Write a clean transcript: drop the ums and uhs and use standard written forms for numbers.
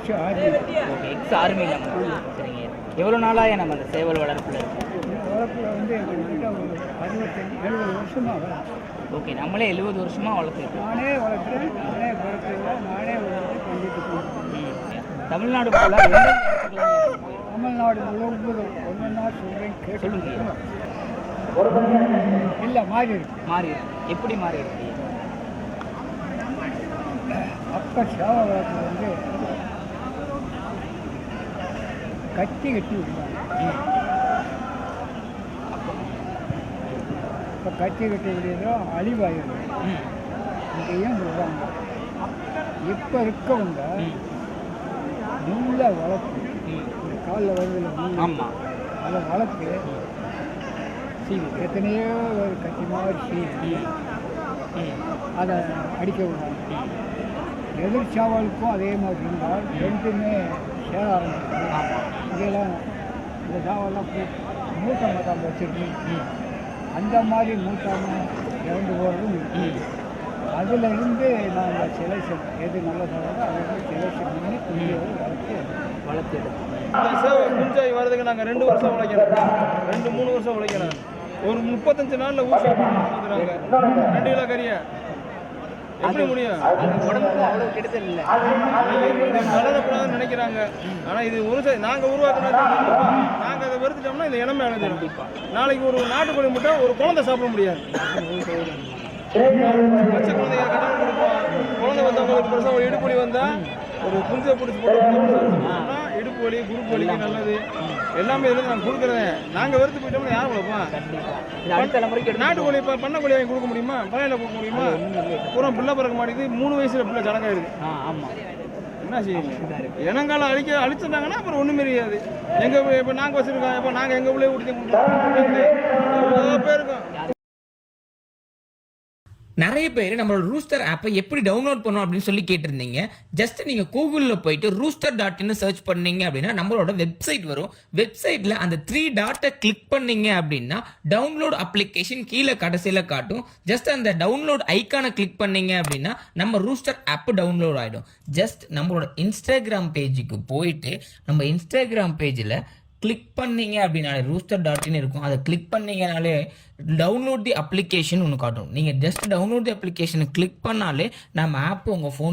X army. Okay, X army நம்ம. சரிங்க. எவ்வளோ நாளாக நம்ம அந்த சேவல் வளர்ப்பில் வளர்ப்பில் வந்து எங்கள்கிட்ட ஒரு 65-70 வருஷமாக வளர்க்குறேன். ஓகே, நம்மளே 70 வருஷமாக வளர்த்துருக்கோம். நானே வளர்க்குறேன், நானே வளர்க்குறேன், நானே வளர்த்து பண்ணிட்டு இருக்கேன். தமிழ்நாடு ஃபுல்லாக தமிழ்நாடு முழுவதும் ஒன்றுன்னா சொல்கிறேன், கேட்டு சொல்லுங்க. இல்லை மாறி இருக்கு. மாறி இருக்கு. எப்படி மாறி இருக்கு? அப்போ சேவை வளர்ப்பு வந்து கட்டி விடுவாங்க. இப்போ கட்டி விடுறதும் அழிவாயிடும். இங்கேயும் விடுவாங்க. இப்போ இருக்கவங்க முள்ள வளர்ப்பு, இந்த காலில் வருதில்ல முள், ஆமாம், அதை வளர்த்து எத்தனையோ ஒரு கட்டி மாதிரி சீவி அதை அடிக்க விடுவாங்க. எதிர் சேவலுக்கும் அதே மாதிரி இருந்தால் ரெண்டுமே சேர ஆரம்பிக்கும். இதெல்லாம் இந்த சேவலாம் மூட்டை மாட்டாமல் வச்சுருக்கு. அந்த மாதிரி மூட்டாமல் இறந்து போகிறதும் இருக்குது. அதில் இருந்து நாங்கள் செலெக்ஷன் எது நல்ல சேவலோ அதை வந்து செலெக்ஷன் பண்ணி குஞ்சுகளை வளர்த்து எடுத்தோம். இந்த சேவை குஞ்சாய் வர்றதுக்கு நாங்கள் 2 வருஷம் உழைக்கிறோம், 2-3 வருஷம் உழைக்கிறோம். ஒரு 35 நாளில் ஊசி கொடுக்குறாங்க. 2 கிலோ கறியை எப்படி முடியும்? உடம்புக்கு அவ்வளோ கெடுதல் இல்லை. வளரக்கூடாதுன்னு நினைக்கிறாங்க. ஆனால் இது ஒரு நாங்கள் உருவாக்கினா நாங்கள் அதை வெறுத்துட்டோம்னா இந்த இனமே அழைஞ்சிடும். நாளைக்கு ஒரு நாட்டுக்கோழி முட்டை ஒரு குழந்தை சாப்பிட முடியாது. பச்சை குழந்தைய கடன் கொடுப்போம். குழந்தை வந்தவங்களுக்கு பெருசாக ஒரு இடுப்புலி வந்தால் ஒரு குஞ்சை பிடிச்சி போட்டோம்னா இடுப்பு வலி, குறுப்பு வலிக்கு நல்லது. எல்லாமே இதில் நாங்கள் கொடுக்குறேன். நாங்கள் வெறுத்து போயிட்டோம்னா யார் வளர்ப்போம்? நாட்டுக்கோழி இப்போ பண்ணக்கோழி வாங்கி கொடுக்க முடியுமா? பழையில கொடுக்க முடியுமா? பூரா பிள்ளை பிறக்க மாட்டேங்குது. 3 வயசுல பிள்ளை சடங்காயிருக்கு. என்ன செய்யுங்க? இனங்காலம் அழிச்சிட்டாங்கன்னா அப்புறம் ஒன்றும் தெரியாது. எங்கள் இப்போ நாங்கள் வச்சுருக்கோம். இப்போ நாங்கள் எங்கள் பிள்ளைய ஊட்டி எவ்வளோ பேருக்கும். நிறைய பேர் நம்மளோட ரூஸ்டர் ஆப்பை எப்படி டவுன்லோட் பண்ணணும் அப்படின்னு சொல்லி கேட்டிருந்தீங்க. ஜஸ்ட் நீங்கள் கூகுளில் போயிட்டு rooster.in சர்ச் பண்ணீங்க அப்படின்னா நம்மளோட வெப்சைட் வரும். வெப்சைட்டில் அந்த 3 டாட்டை கிளிக் பண்ணீங்க அப்படின்னா டவுன்லோட் அப்ளிகேஷன் கீழே கடைசியில் காட்டும். ஜஸ்ட் அந்த டவுன்லோட் ஐக்கானை கிளிக் பண்ணீங்க அப்படின்னா நம்ம ரூஸ்டர் ஆப் டவுன்லோட் ஆகிடும். ஜஸ்ட் நம்மளோட இன்ஸ்டாகிராம் பேஜுக்கு போயிட்டு நம்ம இன்ஸ்டாகிராம் பேஜில் கிளிக் பண்ணீங்க அப்படின்னாலே rooster.in இருக்கும். அதை கிளிக் பண்ணீங்கனாலே டவுன்லோட் தி அப்ளிகேஷன் ஒன்று காட்டும். நீங்கள் ஜஸ்ட் டவுன்லோட் தி அப்ளிகேஷனை கிளிக் பண்ணாலே நம்ம ஆப் உங்கள் ஃபோன்